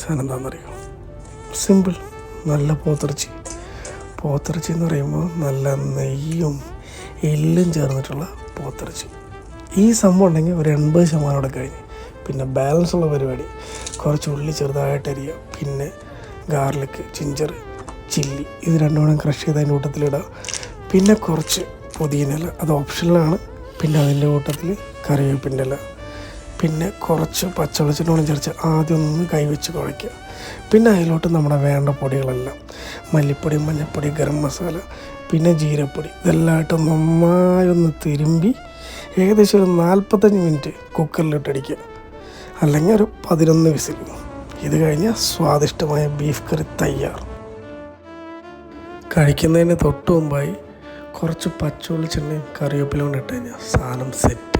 സാധനം എന്താണെന്നറിയോ? സിമ്പിൾ. നല്ല പോത്തിറച്ചി എന്ന് പറയുമ്പോൾ നല്ല നെയ്യും എല്ലും ചേർന്നിട്ടുള്ള പോത്തിറച്ചി. ഈ സംഭവം ഉണ്ടെങ്കിൽ ഒരു 80% അവിടെ കഴിഞ്ഞ്. പിന്നെ ബാലൻസ് ഉള്ള പരിപാടി, കുറച്ച് ഉള്ളി ചെറുതായിട്ട് അരിയുക, പിന്നെ ഗാർലിക്, ജിഞ്ചർ, ചില്ലി ഇത് രണ്ടും ക്രഷ് ചെയ്ത് അതിൻ്റെ കൂട്ടത്തിലിടുക. പിന്നെ കുറച്ച് പുതിന ഇല, അത് ഓപ്ഷനിലാണ്. പിന്നെ അതിൻ്റെ കൂട്ടത്തിൽ കറിവേപ്പിൻ്റെ ഇല, പിന്നെ കുറച്ച് പച്ചവെളിച്ചെണ്ണ ചേർത്ത് ആദ്യം ഒന്ന് കൈവച്ച് കുഴയ്ക്കുക. പിന്നെ അതിലോട്ട് നമ്മുടെ വേണ്ട പൊടികളെല്ലാം, മല്ലിപ്പൊടി, മഞ്ഞൾപ്പൊടി, ഗരം മസാല, പിന്നെ ജീരപ്പൊടി ഇതെല്ലാം ഇട്ട് നന്നായി ഒന്ന് തിരുമ്പി ഏകദേശം ഒരു 45 മിനിറ്റ് കുക്കറിലിട്ടടിക്കുക, അല്ലെങ്കിൽ ഒരു 11 വിസിൽ. ഇത് കഴിഞ്ഞാൽ സ്വാദിഷ്ടമായ ബീഫ് കറി തയ്യാർ. കഴിക്കുന്നതിന് തൊട്ട് മുമ്പായി കുറച്ച് പച്ചവെളിച്ചെണ്ണയും കറിവേപ്പില കൊണ്ട് ഇട്ട് കഴിഞ്ഞാൽ സാധനം സെറ്റ്.